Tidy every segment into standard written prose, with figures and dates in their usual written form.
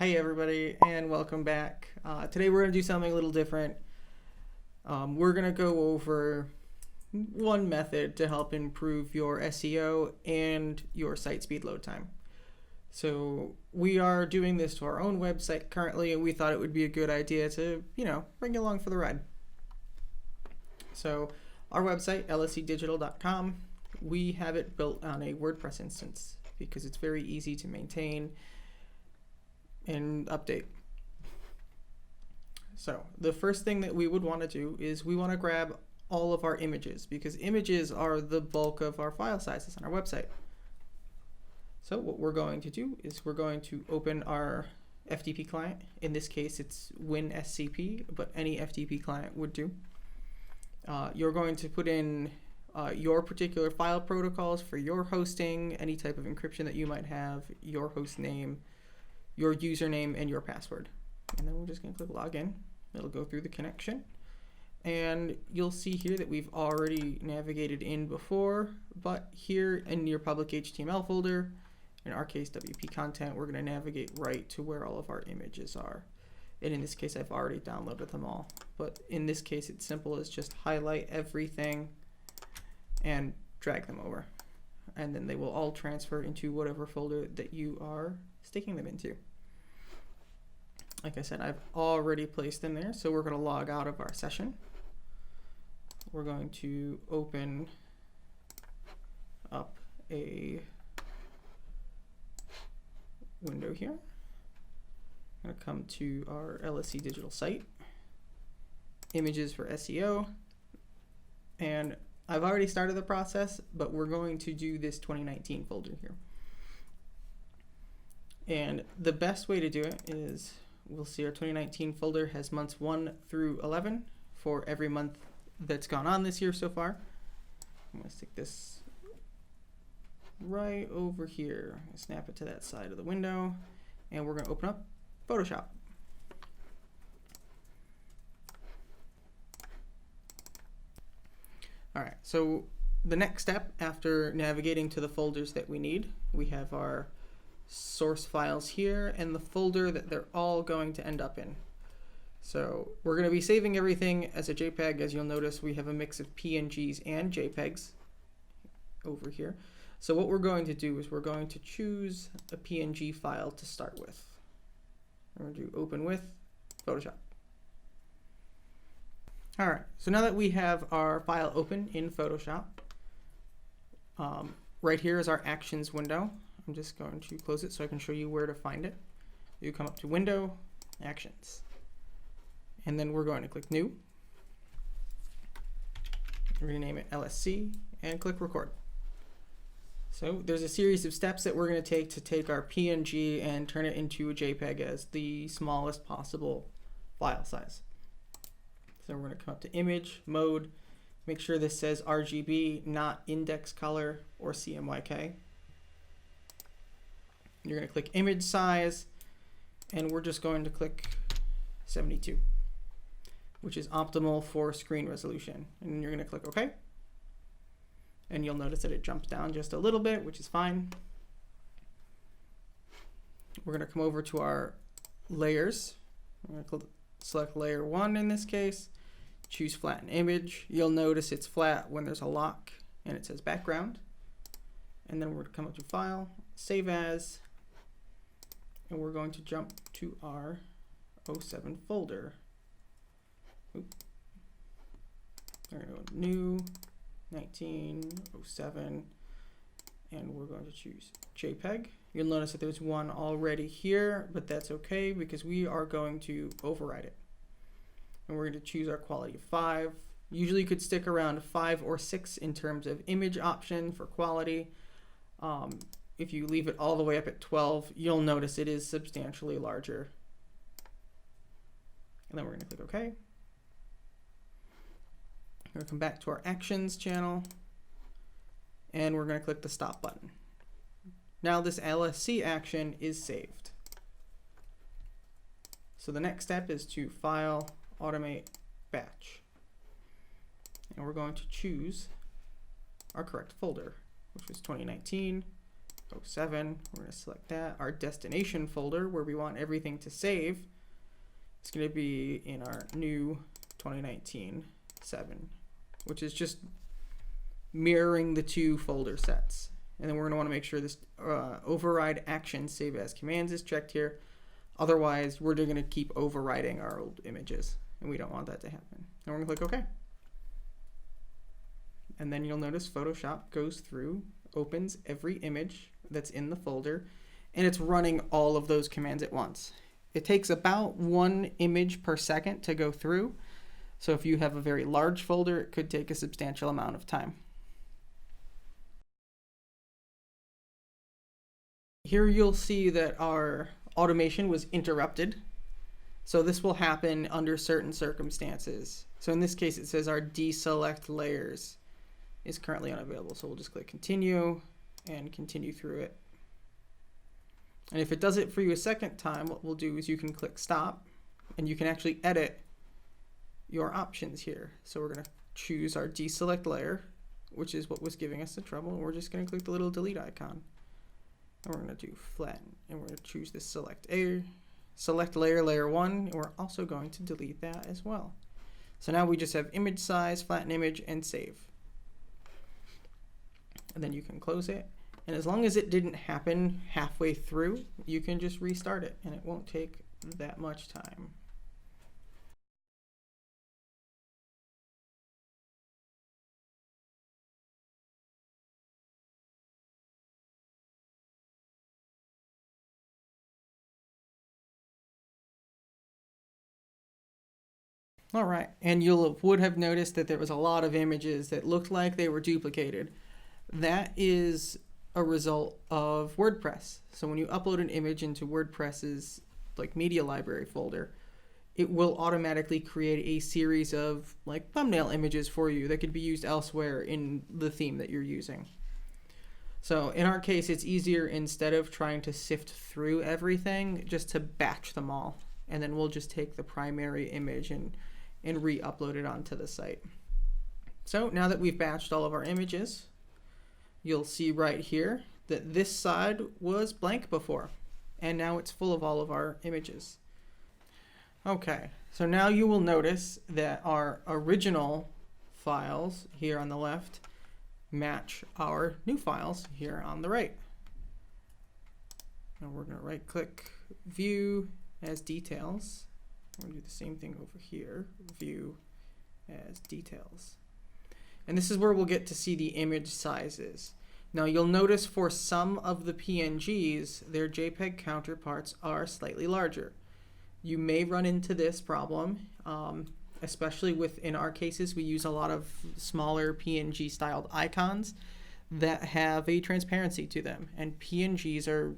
Hey everybody, and welcome back. Today we're going to do something a little different. We're going to go over one method to help improve your SEO and your site speed load time. So we are doing this to our own website currently, and we thought it would be a good idea to, bring you along for the ride. So our website, lscdigital.com, we have it built on a WordPress instance because it's very easy to maintain and update. So the first thing that we would want to do is we want to grab all of our images, because images are the bulk of our file sizes on our website. So what we're going to do is we're going to open our FTP client. In this case it's WinSCP, but any FTP client would do. You're going to put in your particular file protocols for your hosting, any type of encryption that you might have, your host name, your username, and your password. And then we're just going to click login. It'll go through the connection. And you'll see here that we've already navigated in before, but here in your public HTML folder, in our case WP content, we're going to navigate right to where all of our images are. And in this case, I've already downloaded them all. But in this case, it's simple as just highlight everything and drag them over. And then they will all transfer into whatever folder that you are sticking them into. Like I said, I've already placed them there, so we're going to log out of our session. We're going to open up a window here. I'm going to come to our LSC Digital site, images for SEO, and I've already started the process, but we're going to do this 2019 folder here. And the best way to do it is we'll see our 2019 folder has months 1 through 11 for every month that's gone on this year so far. I'm going to stick this right over here, snap it to that side of the window, and we're going to open up Photoshop. Alright, so the next step after navigating to the folders that we need, we have our source files here and the folder that they're all going to end up in. So we're going to be saving everything as a JPEG. As you'll notice, we have a mix of PNGs and JPEGs over here. So what we're going to do is we're going to choose a PNG file to start with. We're going to do open with Photoshop. Alright, so now that we have our file open in Photoshop, right here is our actions window. I'm just going to close it so I can show you where to find it. You come up to Window, Actions, and then we're going to click New, rename it LSC, and click Record. So there's a series of steps that we're going to take our PNG and turn it into a JPEG as the smallest possible file size. So we're going to come up to Image, Mode, make sure this says RGB, not Index Color or CMYK. You're going to click Image Size, and we're just going to click 72, which is optimal for screen resolution. And you're going to click OK. And you'll notice that it jumps down just a little bit, which is fine. We're going to come over to our layers. We're going to select layer 1 in this case, choose flatten image. You'll notice it's flat when there's a lock and it says background. And then we're going to come up to File, Save As, and we're going to jump to our 07 folder. Oop. We're going to go New, 1907, and we're going to choose JPEG. You'll notice that there's one already here, but that's okay because we are going to override it. And we're going to choose our quality of 5. Usually you could stick around 5 or 6 in terms of image option for quality. If you leave it all the way up at 12, you'll notice it is substantially larger. And then we're going to click OK. We're going to come back to our Actions channel, and we're going to click the Stop button. Now this LSC action is saved. So the next step is to File, Automate, Batch. And we're going to choose our correct folder, which was 2019, 07. We're going to select that. Our destination folder where we want everything to save is going to be in our new 2019 7, which is just mirroring the two folder sets. And then we're going to want to make sure this override action save as commands is checked here. Otherwise, we're going to keep overriding our old images, and we don't want that to happen. And we're going to click OK. And then you'll notice Photoshop goes through, opens every image that's in the folder, and it's running all of those commands at once. It takes about 1 image per second to go through. So if you have a very large folder, it could take a substantial amount of time. Here you'll see that our automation was interrupted. So this will happen under certain circumstances. So in this case, it says our deselect layers is currently unavailable. So we'll just click continue and continue through it. And if it does it for you a second time, what we'll do is you can click stop and you can actually edit your options here. So we're going to choose our deselect layer, which is what was giving us the trouble. And we're just going to click the little delete icon. And we're going to do flatten, and we're going to choose this select layer, layer 1, and we're also going to delete that as well. So now we just have image size, flatten image, and save. And then you can close it. And as long as it didn't happen halfway through, you can just restart it, and it won't take that much time. All right, and you would have noticed that there was a lot of images that looked like they were duplicated. That is a result of WordPress. So when you upload an image into WordPress's like media library folder, it will automatically create a series of like thumbnail images for you that could be used elsewhere in the theme that you're using. So in our case, it's easier, instead of trying to sift through everything, just to batch them all. And then we'll just take the primary image and re-upload it onto the site. So now that we've batched all of our images, you'll see right here that this side was blank before, and now it's full of all of our images. Okay, so now you will notice that our original files here on the left match our new files here on the right. Now we're going to right click, view as details. We're going to do the same thing over here, view as details. And this is where we'll get to see the image sizes. Now you'll notice for some of the PNGs, their JPEG counterparts are slightly larger. You may run into this problem, especially in our cases, we use a lot of smaller PNG styled icons that have a transparency to them. And PNGs are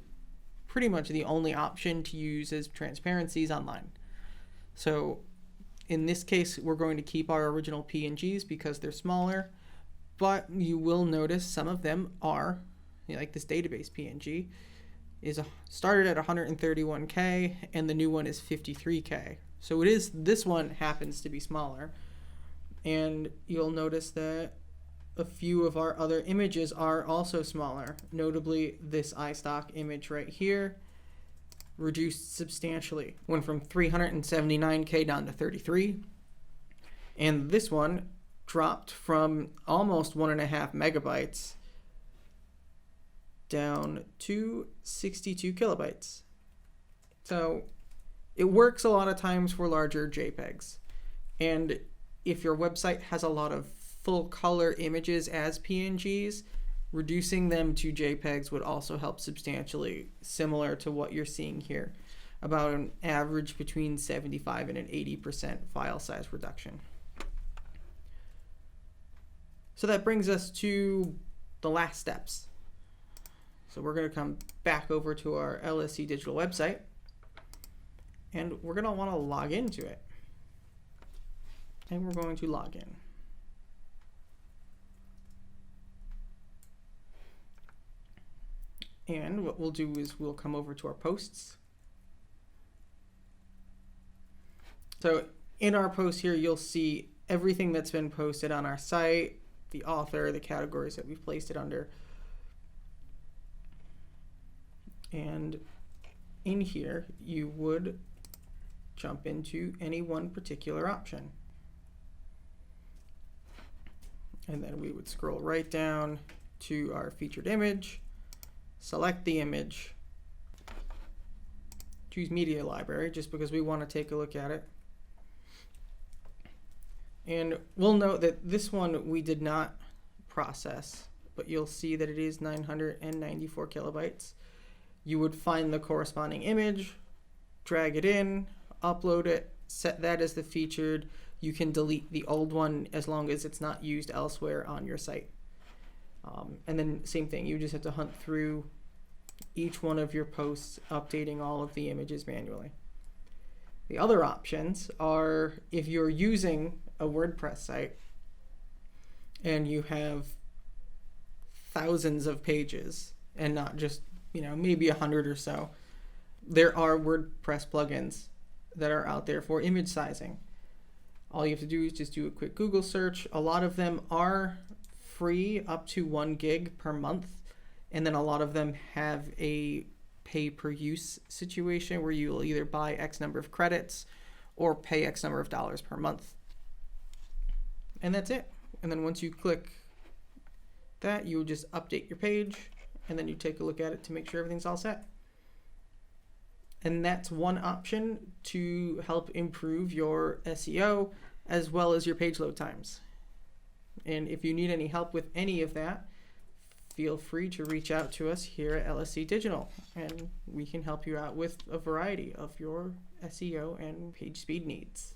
pretty much the only option to use as transparencies online. So in this case, we're going to keep our original PNGs because they're smaller, but you will notice some of them are, like this database PNG, started at 131K and the new one is 53K. So this one happens to be smaller. And you'll notice that a few of our other images are also smaller, notably this iStock image right here. Reduced substantially, went from 379K down to 33, and this one dropped from almost 1.5 megabytes down to 62 kilobytes. So it works a lot of times for larger JPEGs, and if your website has a lot of full color images as PNGs, reducing them to JPEGs would also help substantially, similar to what you're seeing here, about an average between 75 and an 80% file size reduction. So that brings us to the last steps. So we're going to come back over to our LSC Digital website, and we're going to want to log into it. And we're going to log in. And what we'll do is we'll come over to our posts. So in our post here, you'll see everything that's been posted on our site, the author, the categories that we've placed it under. And in here, you would jump into any one particular option. And then we would scroll right down to our featured image, select the image, choose media library just because we want to take a look at it. And we'll note that this one we did not process, but you'll see that it is 994 kilobytes. You would find the corresponding image, drag it in, upload it, set that as the featured. You can delete the old one as long as it's not used elsewhere on your site. And then same thing, you just have to hunt through each one of your posts, updating all of the images manually. The other options are if you're using a WordPress site and you have thousands of pages and not just, maybe 100 or so, there are WordPress plugins that are out there for image sizing. All you have to do is just do a quick Google search. A lot of them are free up to 1 gig per month. And then a lot of them have a pay per use situation where you will either buy X number of credits or pay X number of dollars per month. And that's it. And then once you click that, you just update your page and then you take a look at it to make sure everything's all set. And that's one option to help improve your SEO as well as your page load times. And if you need any help with any of that, feel free to reach out to us here at LSC Digital, and we can help you out with a variety of your SEO and page speed needs.